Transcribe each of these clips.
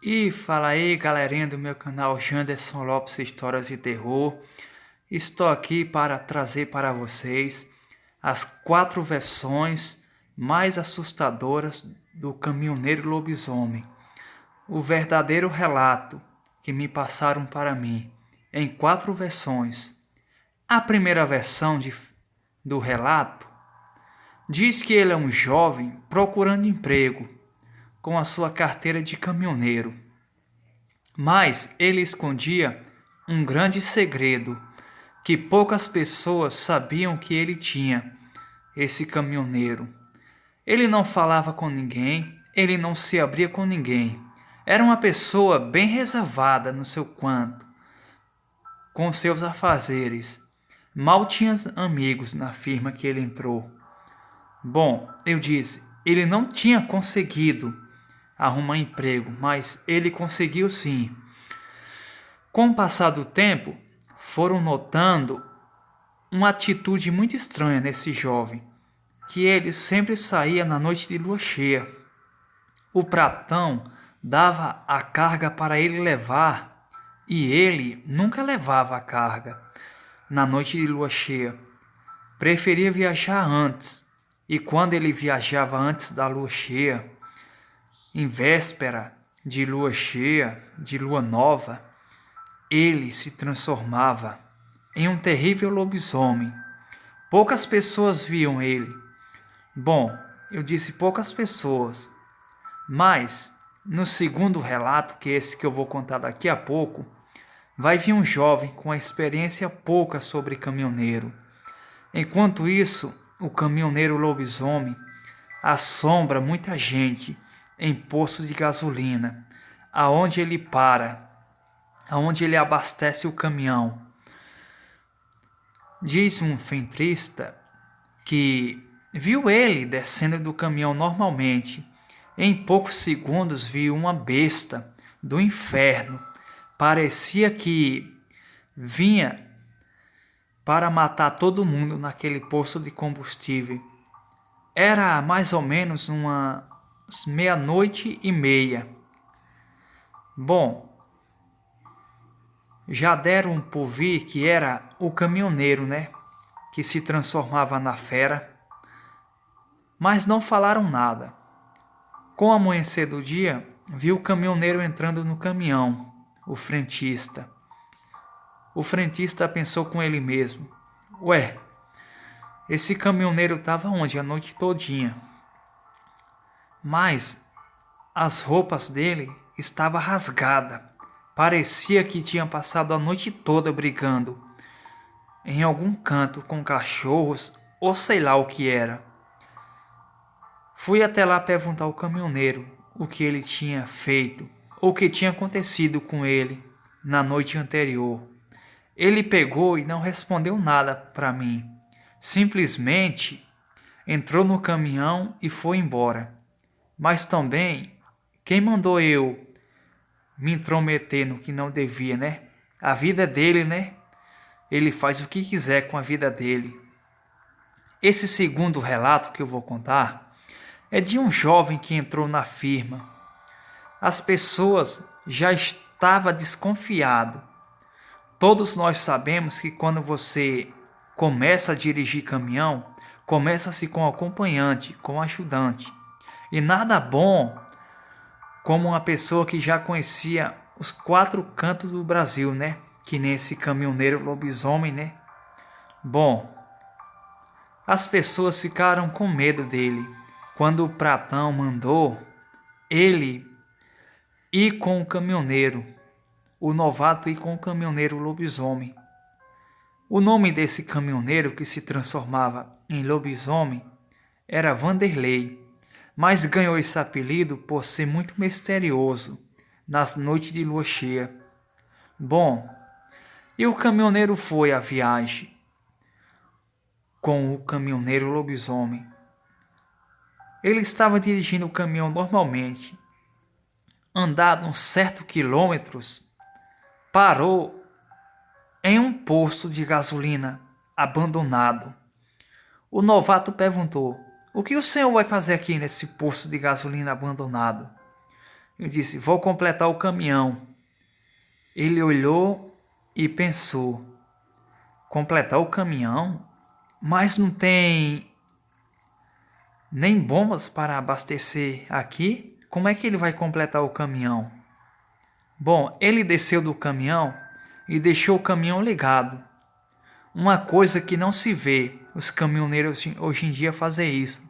E fala aí, galerinha do meu canal Janderson Lopes Histórias de Terror. Estou aqui para trazer para vocês as 4 versões mais assustadoras do caminhoneiro lobisomem. O verdadeiro relato que me passaram para mim em 4 versões. A primeira versão do relato diz que ele é um jovem procurando emprego com a sua carteira de caminhoneiro. Mas ele escondia um grande segredo que poucas pessoas sabiam que ele tinha, esse caminhoneiro. Ele não falava com ninguém, ele não se abria com ninguém. Era uma pessoa bem reservada no seu canto, com seus afazeres. Mal tinha amigos na firma que ele entrou. Bom, eu disse, ele não tinha conseguido arrumar emprego, mas ele conseguiu sim. Com o passar do tempo, foram notando uma atitude muito estranha nesse jovem, que ele sempre saía na noite de lua cheia. O pratão dava a carga para ele levar e ele nunca levava a carga na noite de lua cheia. Preferia viajar antes, e quando ele viajava antes da lua cheia, em véspera de lua cheia, de lua nova, ele se transformava em um terrível lobisomem. Poucas pessoas viam ele. Bom, eu disse poucas pessoas, mas no segundo relato, que é esse que eu vou contar daqui a pouco, vai vir um jovem com experiência pouca sobre caminhoneiro. Enquanto isso, o caminhoneiro lobisomem assombra muita gente em postos de gasolina, aonde ele para, aonde ele abastece o caminhão. Diz um frentista que viu ele descendo do caminhão normalmente. Em poucos segundos viu uma besta do inferno. Parecia que vinha para matar todo mundo naquele posto de combustível. Era mais ou menos umas 00:30. Bom, já deram por vir que era o caminhoneiro, né? Que se transformava na fera. Mas não falaram nada. Com o amanhecer do dia, viu o caminhoneiro entrando no caminhão, o frentista. O frentista pensou com ele mesmo: ué, esse caminhoneiro estava onde a noite todinha? Mas as roupas dele estavam rasgadas. Parecia que tinha passado a noite toda brigando em algum canto com cachorros ou sei lá o que era. Fui até lá perguntar ao caminhoneiro o que ele tinha feito ou o que tinha acontecido com ele na noite anterior. Ele pegou e não respondeu nada para mim. Simplesmente entrou no caminhão e foi embora. Mas também, quem mandou eu me intrometer no que não devia, né? A vida dele, né? Ele faz o que quiser com a vida dele. Esse segundo relato que eu vou contar é de um jovem que entrou na firma. As pessoas já estavam desconfiadas. Todos nós sabemos que quando você começa a dirigir caminhão, começa-se com acompanhante, com ajudante. E nada bom como uma pessoa que já conhecia os 4 cantos do Brasil, né? Que nem esse caminhoneiro lobisomem, né? Bom, as pessoas ficaram com medo dele quando o pratão mandou ele ir com o caminhoneiro, o novato ir com o caminhoneiro lobisomem. O nome desse caminhoneiro que se transformava em lobisomem era Vanderlei, mas ganhou esse apelido por ser muito misterioso nas noites de lua cheia. Bom, e o caminhoneiro foi à viagem com o caminhoneiro lobisomem. Ele estava dirigindo o caminhão normalmente. Andado uns certos quilômetros, parou em um posto de gasolina abandonado. O novato perguntou: o que o senhor vai fazer aqui nesse posto de gasolina abandonado? Eu disse: vou completar o caminhão. Ele olhou e pensou: completar o caminhão? Mas não tem nem bombas para abastecer aqui? Como é que ele vai completar o caminhão? Bom, ele desceu do caminhão e deixou o caminhão ligado. Uma coisa que não se vê, os caminhoneiros hoje em dia fazem isso.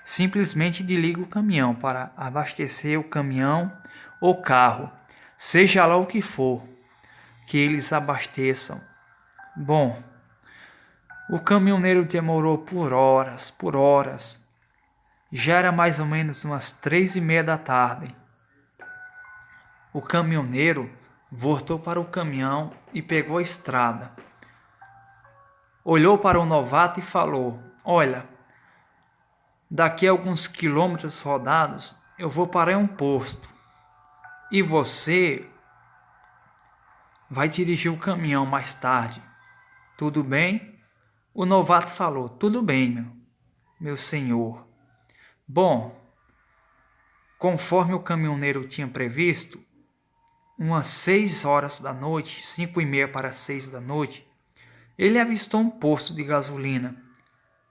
Simplesmente desliga o caminhão para abastecer o caminhão ou carro, seja lá o que for, que eles abasteçam. Bom, o caminhoneiro demorou por horas. Já era mais ou menos umas 3:30 da tarde. O caminhoneiro voltou para o caminhão e pegou a estrada. Olhou para o novato e falou: olha, daqui a alguns quilômetros rodados eu vou para um posto. E você vai dirigir o caminhão mais tarde. Tudo bem? O novato falou: tudo bem, meu senhor. Bom, conforme o caminhoneiro tinha previsto, umas 6 horas da noite, 5:30 para 6 da noite, ele avistou um posto de gasolina.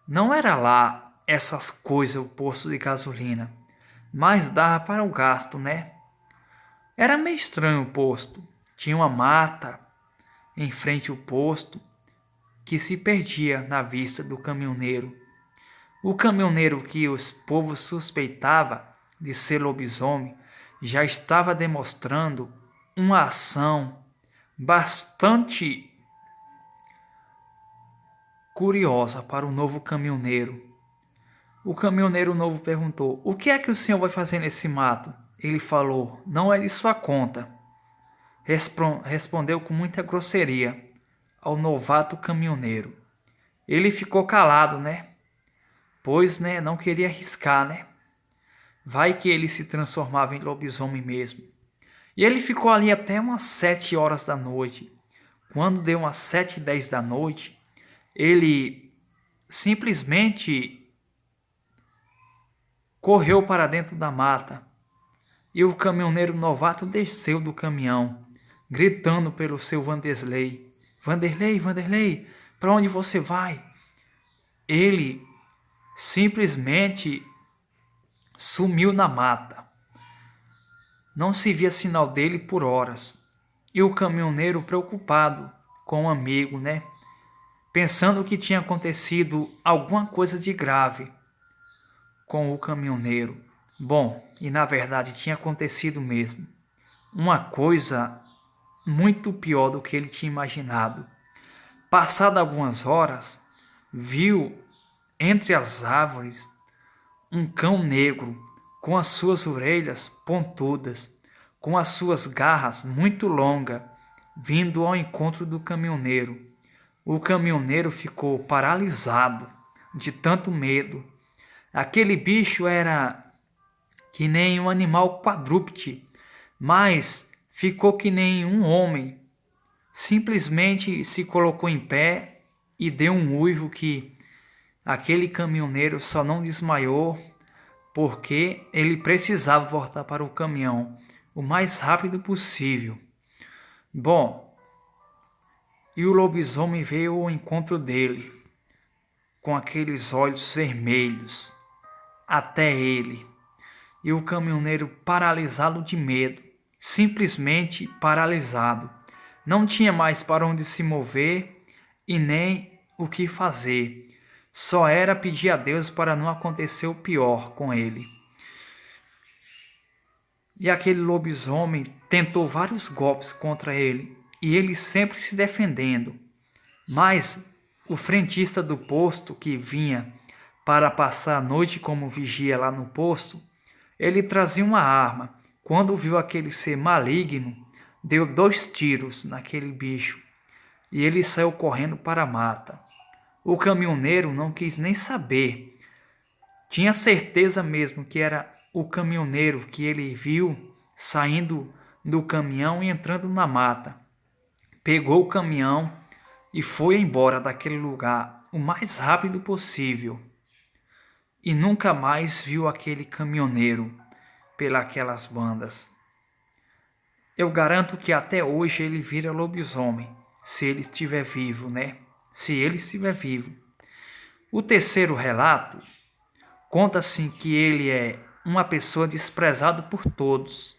Não era lá essas coisas, o posto de gasolina, mas dava para o gasto, né? Era meio estranho o posto. Tinha uma mata em frente ao posto que se perdia na vista do caminhoneiro. O caminhoneiro que os povos suspeitava de ser lobisomem já estava demonstrando uma ação bastante curiosa para o novo caminhoneiro. O caminhoneiro novo perguntou: o que é que o senhor vai fazer nesse mato? Ele falou: não é de sua conta. Respondeu com muita grosseria ao novato caminhoneiro. Ele ficou calado, né? Pois, né, não queria arriscar, né? Vai que ele se transformava em lobisomem mesmo. E ele ficou ali até umas 7 horas da noite. Quando deu umas 7:10 da noite, ele simplesmente correu para dentro da mata. E o caminhoneiro novato desceu do caminhão, gritando pelo seu Vanderlei: Vanderlei, Vanderlei, para onde você vai? Ele simplesmente sumiu na mata. Não se via sinal dele por horas. E o caminhoneiro preocupado com o amigo, né? Pensando que tinha acontecido alguma coisa de grave com o caminhoneiro. Bom, e na verdade tinha acontecido mesmo. Uma coisa muito pior do que ele tinha imaginado. Passado algumas horas, viu entre as árvores um cão negro com as suas orelhas pontudas, com as suas garras muito longas, vindo ao encontro do caminhoneiro. O caminhoneiro ficou paralisado de tanto medo. Aquele bicho era que nem um animal quadrúpede, mas ficou que nem um homem. Simplesmente se colocou em pé e deu um uivo que aquele caminhoneiro só não desmaiou porque ele precisava voltar para o caminhão o mais rápido possível. Bom, e o lobisomem veio ao encontro dele, com aqueles olhos vermelhos, até ele. E o caminhoneiro paralisado de medo, simplesmente paralisado. Não tinha mais para onde se mover e nem o que fazer. Só era pedir a Deus para não acontecer o pior com ele. E aquele lobisomem tentou vários golpes contra ele, e ele sempre se defendendo. Mas o frentista do posto que vinha para passar a noite como vigia lá no posto, ele trazia uma arma. Quando viu aquele ser maligno, deu 2 tiros naquele bicho e ele saiu correndo para a mata. O caminhoneiro não quis nem saber. Tinha certeza mesmo que era o caminhoneiro que ele viu saindo do caminhão e entrando na mata. Pegou o caminhão e foi embora daquele lugar o mais rápido possível. E nunca mais viu aquele caminhoneiro pelas bandas. eu garanto que até hoje ele vira lobisomem, se ele estiver vivo, né? Se ele estiver vivo. O terceiro relato conta-se que ele é uma pessoa desprezada por todos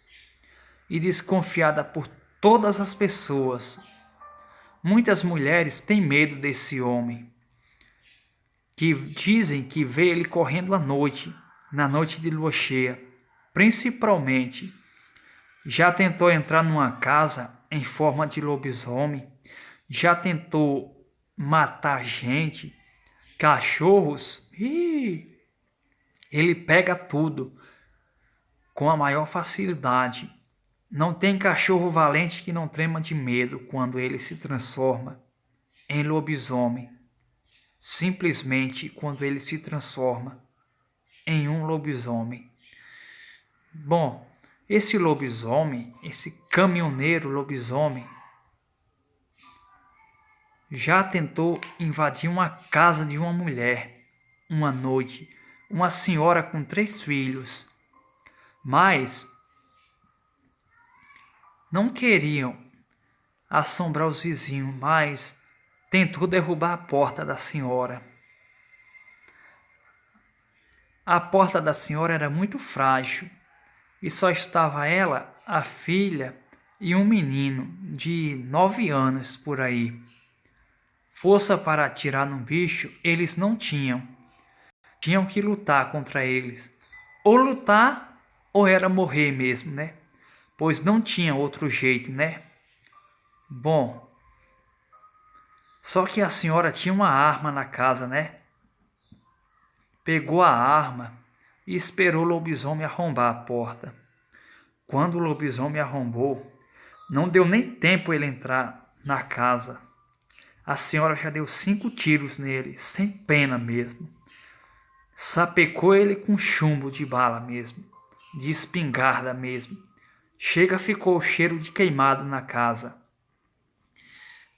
e desconfiada por todas as pessoas. Muitas mulheres têm medo desse homem, que dizem que vê ele correndo à noite, na noite de lua cheia. Principalmente, já tentou entrar numa casa em forma de lobisomem, já tentou matar gente, cachorros, e ele pega tudo com a maior facilidade. Não tem cachorro valente que não trema de medo quando ele se transforma em lobisomem. Simplesmente quando ele se transforma em um lobisomem. Bom, esse lobisomem, esse caminhoneiro lobisomem, já tentou invadir uma casa de uma mulher uma noite, uma senhora com 3 filhos, mas não queriam assombrar os vizinhos, mas tentou derrubar a porta da senhora. A porta da senhora era muito frágil e só estava ela, a filha e um menino de 9 anos por aí. Força para atirar no bicho eles não tinham. Tinham que lutar contra eles. Ou lutar ou era morrer mesmo, né? Pois não tinha outro jeito, né? Bom, só que a senhora tinha uma arma na casa, né? Pegou a arma e esperou o lobisomem arrombar a porta. Quando o lobisomem arrombou, não deu nem tempo ele entrar na casa. A senhora já deu 5 tiros nele, sem pena mesmo. Sapecou ele com chumbo de bala mesmo, de espingarda mesmo. Chega, ficou o cheiro de queimado na casa.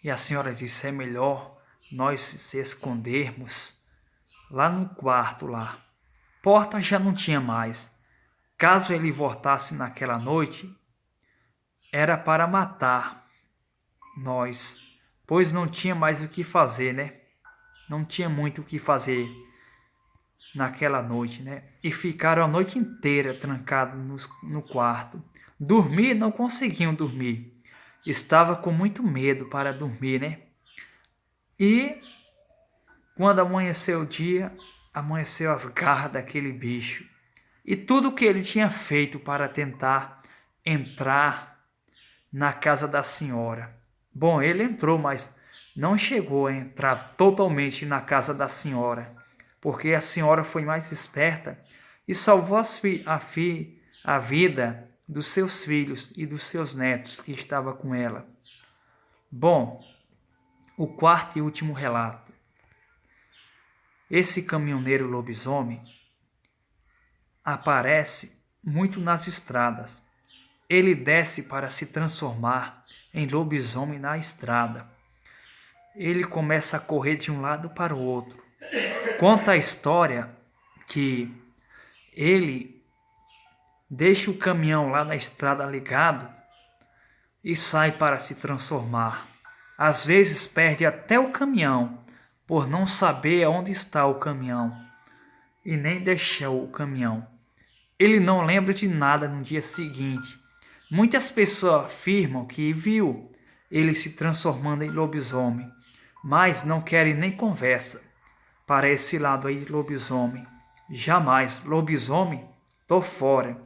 E a senhora disse, é melhor nós se escondermos lá no quarto lá. Porta já não tinha mais. Caso ele voltasse naquela noite, era para matar nós, pois não tinha mais o que fazer, né? Não tinha muito o que fazer naquela noite, né? E ficaram a noite inteira trancados no quarto. Dormir, não conseguiam dormir. Estava com muito medo para dormir, né? E quando amanheceu o dia, amanheceu as garras daquele bicho. E tudo que ele tinha feito para tentar entrar na casa da senhora. Bom, ele entrou, mas não chegou a entrar totalmente na casa da senhora, porque a senhora foi mais esperta e salvou a vida dos seus filhos e dos seus netos que estava com ela. Bom, o quarto e último relato. Esse caminhoneiro lobisomem aparece muito nas estradas. Ele desce para se transformar em lobisomem na estrada. Ele começa a correr de um lado para o outro. Conta a história que ele deixa o caminhão lá na estrada ligado e sai para se transformar. Às vezes perde até o caminhão, por não saber onde está o caminhão e nem deixou o caminhão. Ele não lembra de nada no dia seguinte. Muitas pessoas afirmam que viu ele se transformando em lobisomem, mas não querem nem conversa para esse lado aí de lobisomem. Jamais, lobisomem, tô fora.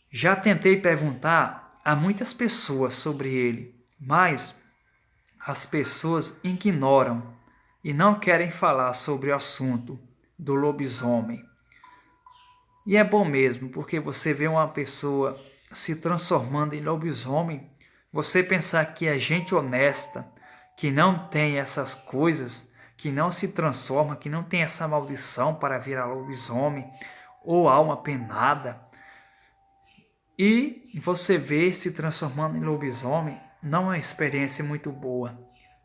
Já tentei perguntar a muitas pessoas sobre ele, mas as pessoas ignoram e não querem falar sobre o assunto do lobisomem. E é bom mesmo, porque você vê uma pessoa se transformando em lobisomem, você pensar que é gente honesta, que não tem essas coisas, que não se transforma, que não tem essa maldição para virar lobisomem ou alma penada, e você vê se transformando em lobisomem, não é uma experiência muito boa.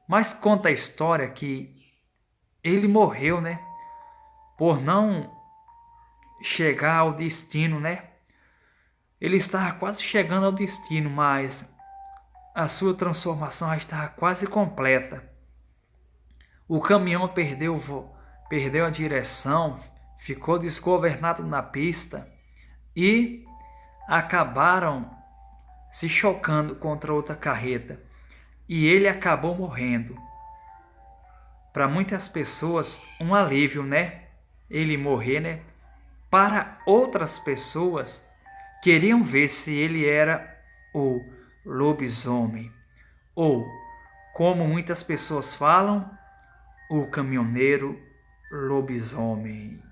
Mas conta a história que ele morreu, né? Por não chegar ao destino, né? Ele estava quase chegando ao destino, mas a sua transformação já estava quase completa. O caminhão perdeu a direção, ficou desgovernado na pista e acabaram se chocando contra outra carreta. E ele acabou morrendo. Para muitas pessoas, um alívio, né? Ele morrer, né? Para outras pessoas, queriam ver se ele era o lobisomem. Ou, como muitas pessoas falam, o caminhoneiro lobisomem.